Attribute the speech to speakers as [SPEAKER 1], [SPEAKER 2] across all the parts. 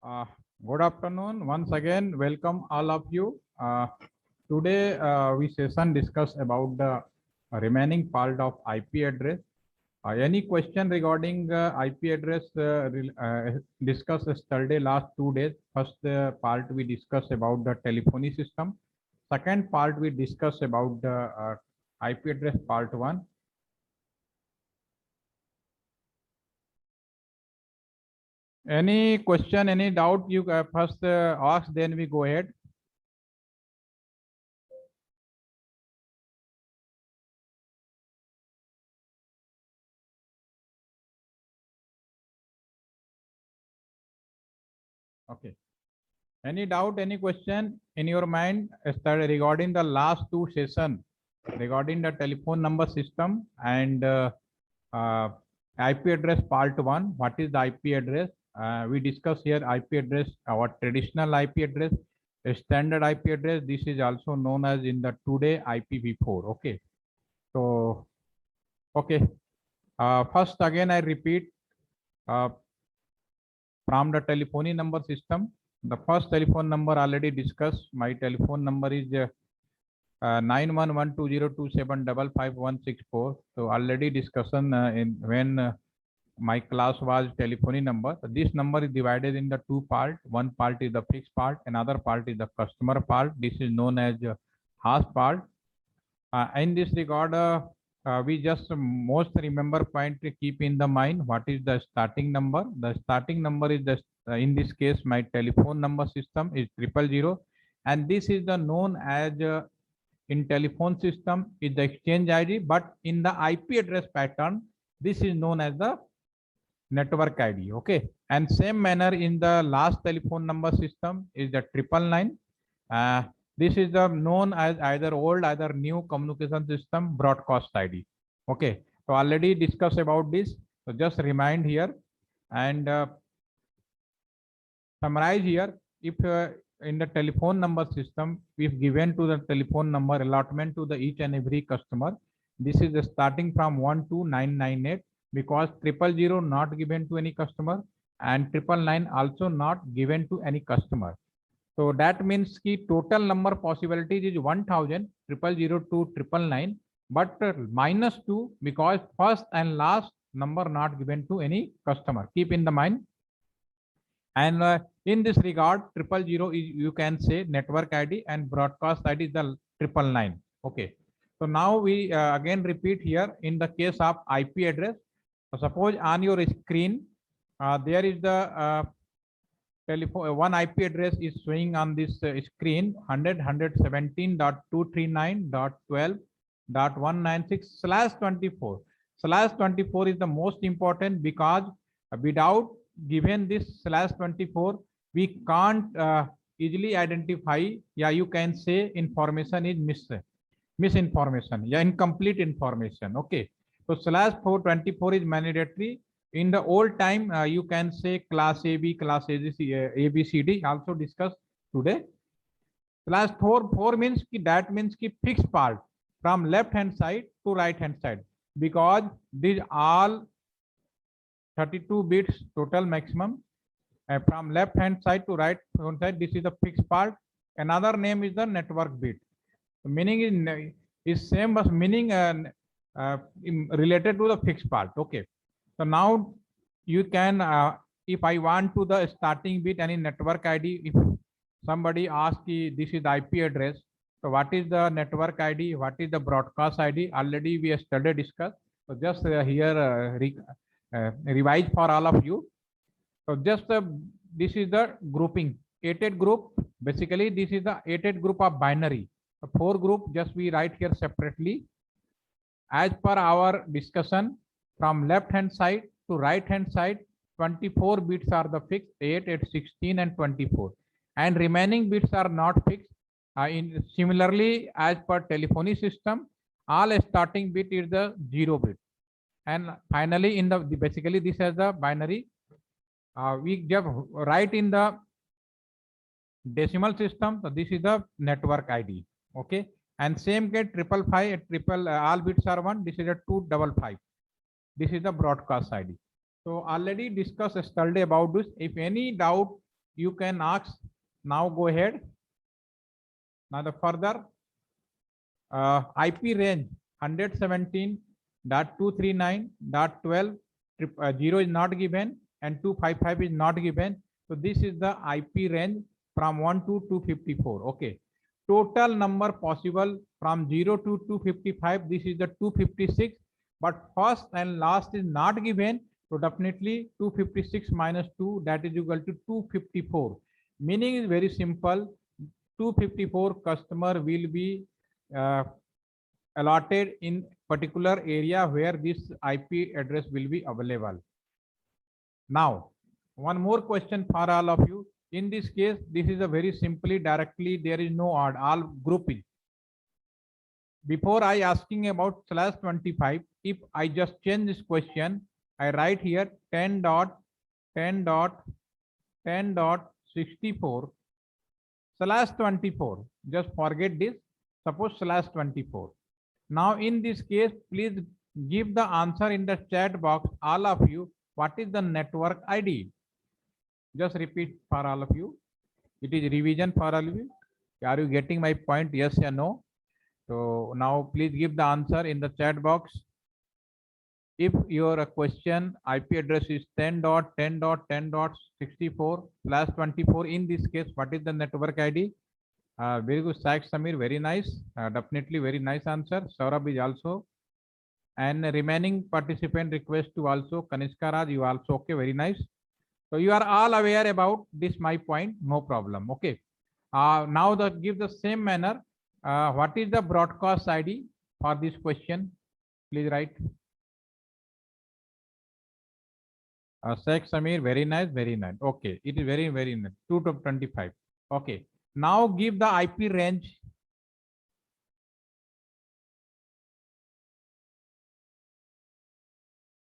[SPEAKER 1] Uh, Good afternoon. Once again, welcome all of you. Today, we session discuss about the remaining part of IP address. Any question regarding IP address discussed yesterday last 2 days. First part we discuss about the telephony system. Second part we discuss about the IP address part 1. Any question, any doubt you first ask, then we go ahead. Okay. Any doubt, any question in your mind regarding the last two session regarding the telephone number system and uh, IP address part 1. What is the IP address? We discuss here IP address, our traditional IP address, a standard IP address. This is also known as in the today IPv4. Okay. So, okay. First, again, I repeat uh, from the telephony number system. The first telephone number already discussed. My telephone number is 911202755164. So already discussion in when my class was telephony number. So this number is divided in the two part. One part is the fixed part, another part is the customer part. This is known as hash part. In this regard, we just most remember point to keep in the mind what is the starting number. The starting number is the in this case my telephone number system is 000, and this is the known as in telephone system is the exchange ID, but in the IP address pattern this is known as the network ID. Okay, and same manner in the last telephone number system is the 999. This is the known as either old either new communication system broadcast ID. Okay, so already discussed about this, so just remind here and summarize here. If in the telephone number system, if given to the telephone number allotment to the each and every customer, this is the starting from 1 to 998, because 000 not given to any customer and 999 also not given to any customer. So that means ki total number possibilities is 1000, 000 to 999, but minus 2 because first and last number not given to any customer. Keep in the mind. And in this regard, 000 is, you can say, network ID, and broadcast ID is the 999. Okay. So now we again repeat here in the case of IP address. So suppose on your screen there is the telephone one IP address is showing on this screen 100.117.239.12.196/24. /24 is the most important because without given this /24 we can't easily identify. Yeah, you can say information is misinformation. Yeah, incomplete information. Okay, so /424 is mandatory. In the old time, you can say class AB, class ABCD also discussed today. /4 means ki, that means ki fixed part from left hand side to right hand side, because these all 32 bits total maximum from left hand side to right hand side. This is the fixed part. Another name is the network bit. The meaning is same, but meaning related to the fixed part. Okay. So now you can, if I want to the starting bit any network ID, if somebody asks this is the IP address, so what is the network ID, what is the broadcast ID, already we studied discussed. So just here revise for all of you. So just this is the grouping 88 group. Basically this is the 88 group of binary. The 4 group just we write here separately. As per our discussion, from left hand side to right hand side, 24 bits are the fixed, 8, 8, 16 and 24, and remaining bits are not fixed. Similarly, as per telephony system, all starting bit is the 0 bit, and finally in the basically this is the binary. We just write in the decimal system, so this is the network ID. Okay, and same get 555 all bits are 1. This is a 255. This is the broadcast ID. So already discussed yesterday about this. If any doubt you can ask. Now go ahead. Now the further IP range 117.239.12 0 is not given and 255 is not given. So this is the IP range from 1 to 254. Okay. Total number possible from 0 to 255. This is the 256. But first and last is not given. So definitely 256 minus 2, that is equal to 254. Meaning is very simple. 254 customer will be allotted in particular area where this IP address will be available. Now, one more question for all of you. In this case, this is a very simply directly, there is no odd, all grouping. Before I asking about /25, if I just change this question, I write here 10.10.10.64/24. Just forget this. Suppose /24. Now in this case, please give the answer in the chat box, all of you. What is the network ID? Just repeat for all of you. It is revision for all of you. Are you getting my point? Yes or no? So now please give the answer in the chat box. If your question IP address is 10.10.10.64/24, in this case, what is the network ID? Very good, Saik Samir, very nice. Definitely very nice answer. Saurabh is also. And remaining participant request to also Kanishka Raj, you also okay, very nice. So you are all aware about this, my point, no problem. Okay. Now give the same manner. What is the broadcast ID for this question? Please write. Sheikh Samir, very nice, very nice. Okay, it is very, very nice. 2 to 25. Okay. Now give the IP range.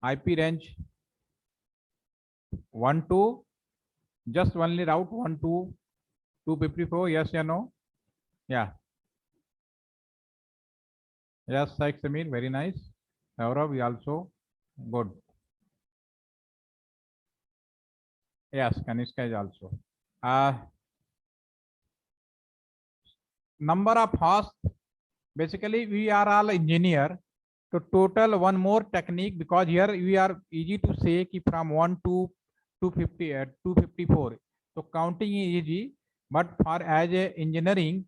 [SPEAKER 1] IP range 1 to, just only route 1 to 254. Yes or no? Yeah. Yes, Sheikh Samir, very nice. Saurav, we also good. Yes, Kanishka is also. Number of hosts. Basically, we are all engineer. So total one more technique, because here we are easy to say ki from 1 to 254. So counting is easy, but for as a engineering,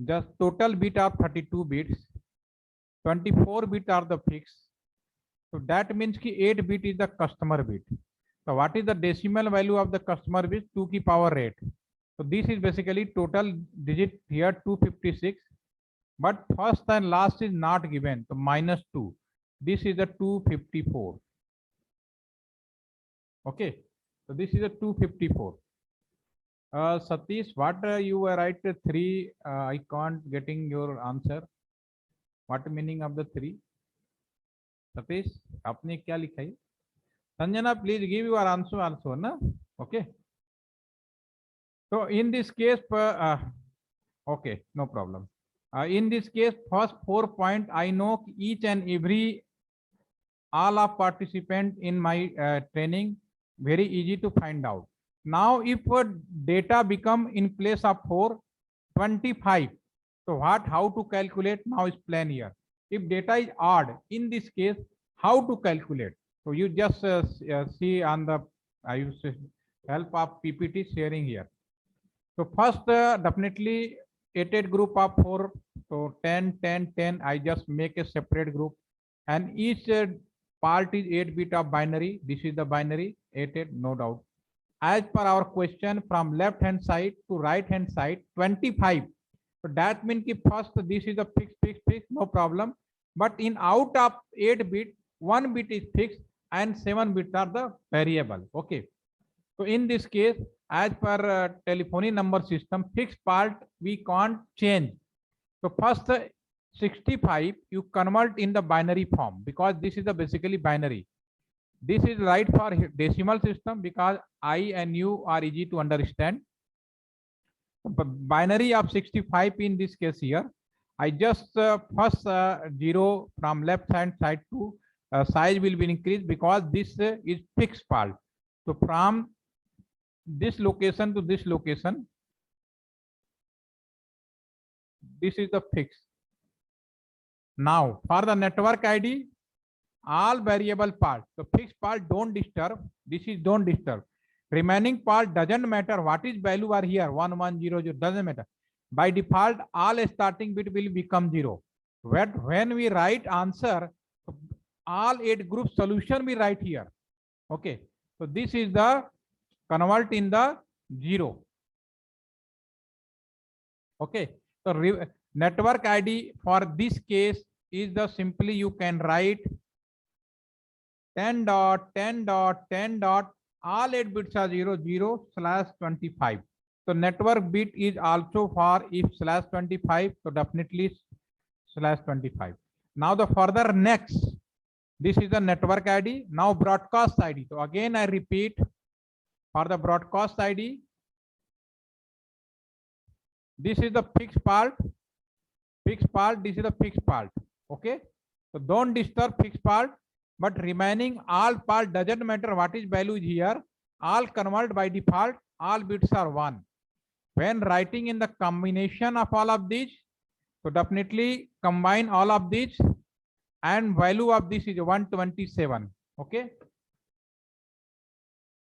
[SPEAKER 1] just total bit are 32 bits, 24 bit are the fixed. So that means ki 8 bit is the customer bit. So what is the decimal value of the customer bit? 2 की power 8. So this is basically total digit here 256. But first and last is not given, so -2. This is a 254. Okay, so this is a 254. Satish, what you were right 3? I can't getting your answer. What meaning of the 3? Satish, आपने क्या लिखा है? Sanjana, please give your answer also, na? Okay. So in this case, okay, no problem. In this case, first 4 point, I know each and every, all of participant in my training, very easy to find out. Now, if data become in place of 4, 25, so how to calculate? Now is plain here. If data is odd, in this case, how to calculate? So you just see on the help of PPT sharing here. So first, definitely 8 group of 4, so 10, 10, 10, I just make a separate group, and each part is 8 bit of binary. This is the binary 8, no doubt. As per our question, from left hand side to right hand side 25. So that means ki first this is a fixed, no problem. But in out of 8 bit, 1 bit is fixed and 7 bits are the variable. Okay. So in this case, as per telephony number system, fixed part we can't change. So first 65 you convert in the binary form, because this is the basically binary. This is right for decimal system, because I and you are easy to understand. But binary of 65 in this case here, I just first 0 from left hand side to size will be increased, because this is fixed part. So from this location to this location, this is the fix. Now for the network ID, all variable part, so fixed part don't disturb, this is don't disturb. Remaining part doesn't matter what is value are here, 1100, doesn't matter. By default, all starting bit will become 0. When we write answer, all 8 group solution we write here. Okay, so this is the convert in the 0. Okay, so network ID for this case is the simply you can write 10 dot 10 dot 10 dot, all 8 bits are 0 0/25. So network bit is also for if /25, so definitely /25. Now the further next, this is the network ID. Now broadcast ID. So again I repeat, for the broadcast ID, this is the fixed part, this is the fixed part. Okay, so don't disturb fixed part, but remaining all part doesn't matter what is value here, all convert by default, all bits are 1. When writing in the combination of all of these, so definitely combine all of these and value of this is 127. Okay,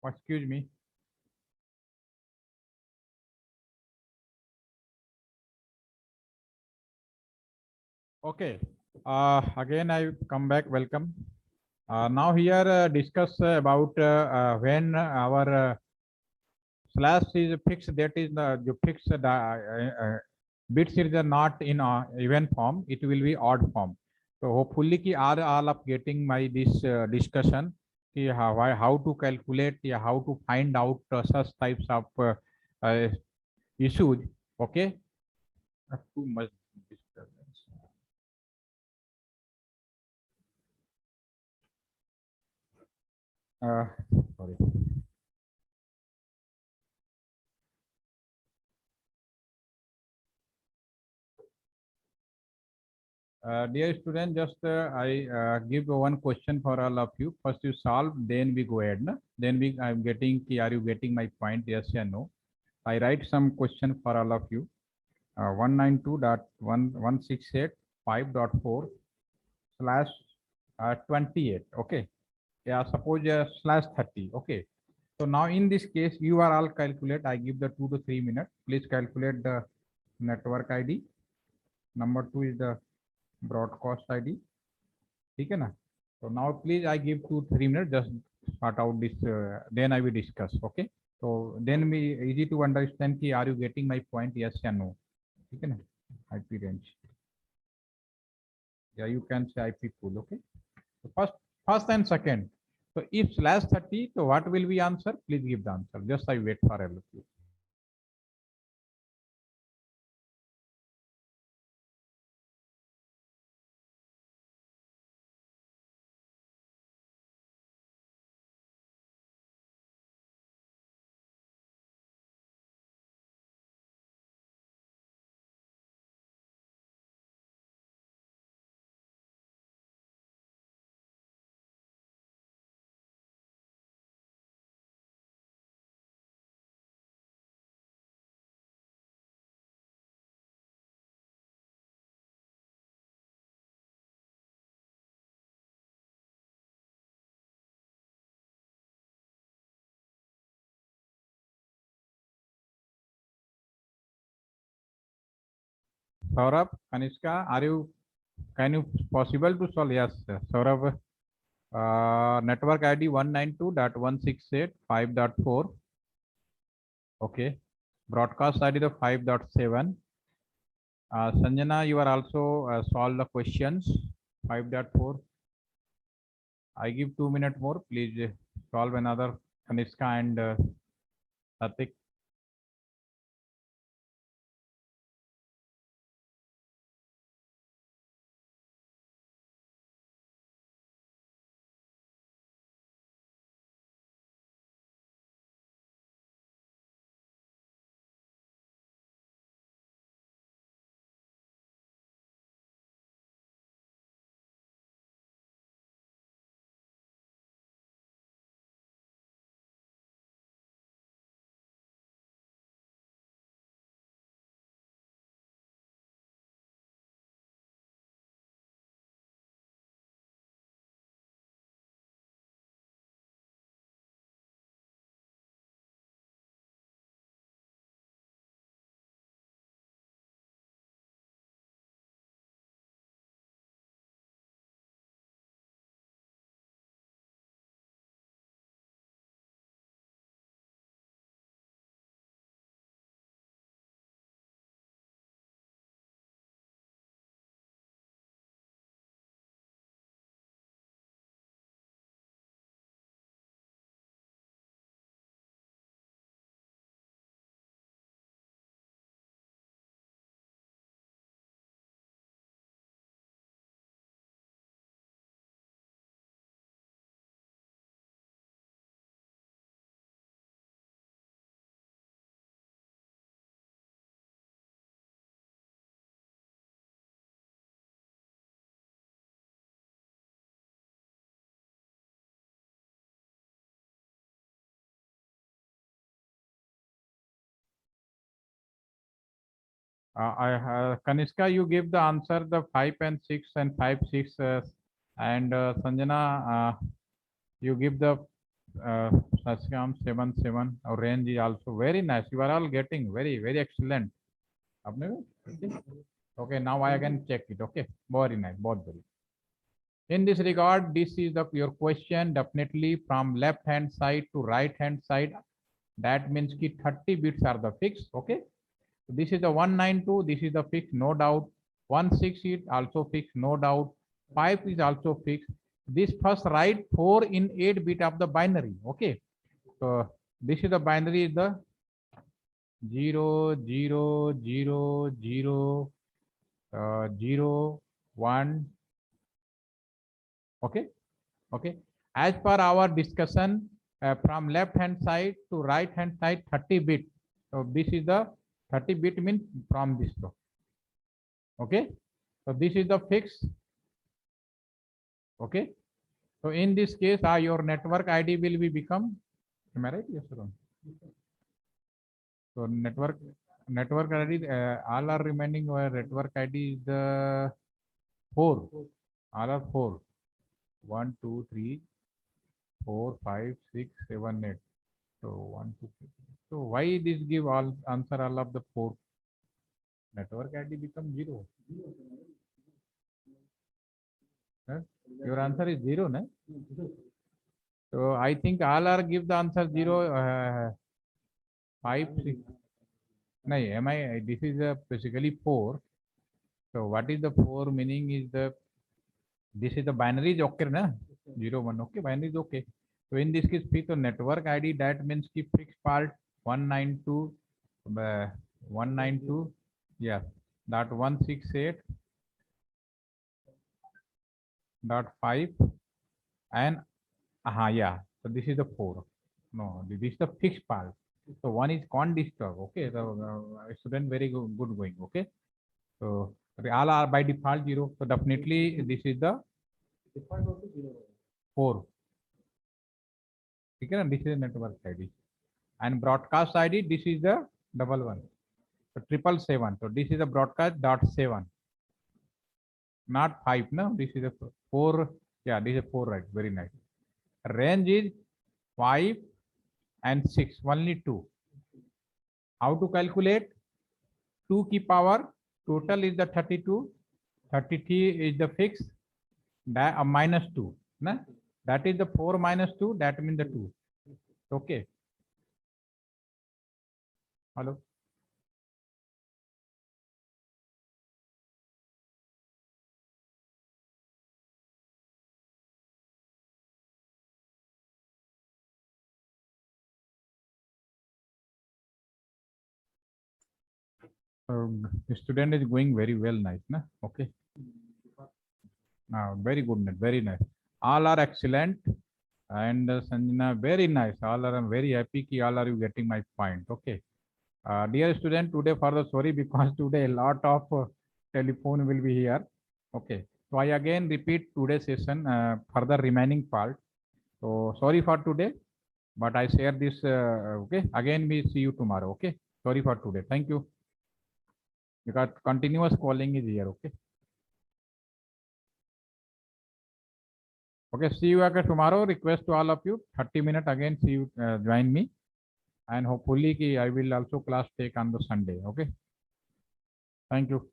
[SPEAKER 1] excuse me. Okay, again I come back, welcome. Now here discuss about when our slash is fixed, that is the fixed bits is not in even form, it will be odd form. So hopefully ki are all of getting my this discussion ki how to calculate, how to find out such types of issues. Okay, too much disturbance. Sorry. Dear student, just I give one question for all of you. First you solve, then we go ahead. Na? Then I'm getting, are you getting my point? Yes or no? I write some question for all of you. 192.168.5.4/28. Okay. Yeah, suppose /30. Okay. So now in this case, you are all calculate. I give the 2 to 3 minutes. Please calculate the network ID. Number 2 is the broadcast ID. ठीक है ना? So now please I give 2 3 minutes just sort out this. Then I will discuss. Okay. So then we easy to understand कि are you getting my point? Yes or no? ठीक है ना? IP range. Yeah, you can say IP pool. Okay. So first and second. So if /30, so what will be answer? Please give the answer. Just I wait for everything. Saurabh, Kanishka, can you possible to solve? Yes, Saurabh. Network ID 192.168.5.4. Okay. Broadcast ID the 5.7. Sanjana, you are also solve the questions 5.4. I give 2 minutes more. Please solve another Kanishka and Satik. Kanishka, you give the answer the 5 and 6 and 5, 6, and Sanjana, you give the Sasyam 7, 7. Our range is also very nice. You are all getting very, very excellent. Okay, now I can check it. Okay, very nice, both very. In this regard, this is your question definitely from left hand side to right hand side. That means ki 30 bits are the fixed. Okay. So this is the 192. This is the fixed, no doubt. 16 is also fixed, no doubt. 5 is also fixed. This first write 4 in 8 bit of the binary. Okay. So this is the binary is the 0, 0, 0, 0, 0, 1. Okay. Okay. As per our discussion, from left hand side to right hand side 30 bit. So this is the 30 bit means from this row. Okay. So this is the fix. Okay. So in this case, your network ID will be become. Am I right? Yes or no? So network ID, all are remaining. Network ID is the 4. All are 4. 1, 2, 3, 4, 5, 6, 7, 8. So 1, 2, 3. So why this give all answer all of the 4? Network ID become 0. Huh? Your answer is 0, no? So I think all are give the answer 0, 5, 6. No, am I? This is basically 4. So what is the 4 meaning is this is the binary is okay, na? 0, 1. Okay, binary is okay. So in this case, the network ID that means ki fixed part 192, 192, yeah, dot 168 dot 5 and yeah. So this is the 4. No, this is the fixed part. So one is con disturb. Okay, the student very good going. Okay, so they all are by default 0. So definitely this is the 4. Okay, this is the network ID and broadcast ID. This is the 11. So 777. So this is the broadcast dot 7, not 5. No, this is a 4. Yeah, this is a 4, right? Very nice. Range is 5 and 6. Only 2. How to calculate? 2 की power total is the 32. 33 is the fix. That minus 2. Na? That is the 4 minus 2. That means the 2. Okay. Hello. The student is going very well. Nice. Na? Okay. Very good. Very nice. All are excellent. And Sanjana, very nice. All are, I'm very happy ki all are you getting my point. Okay. Dear student, today for the sorry because today a lot of telephone will be here. Okay. So I again repeat today's session for the remaining part. So sorry for today, but I share this. Okay. Again, we see you tomorrow. Okay. Sorry for today. Thank you. Because continuous calling is here. Okay. Okay. See you again tomorrow. Request to all of you. 30 minutes again. See you. Join me. And hopefully I will also class take on the Sunday. Okay. Thank you.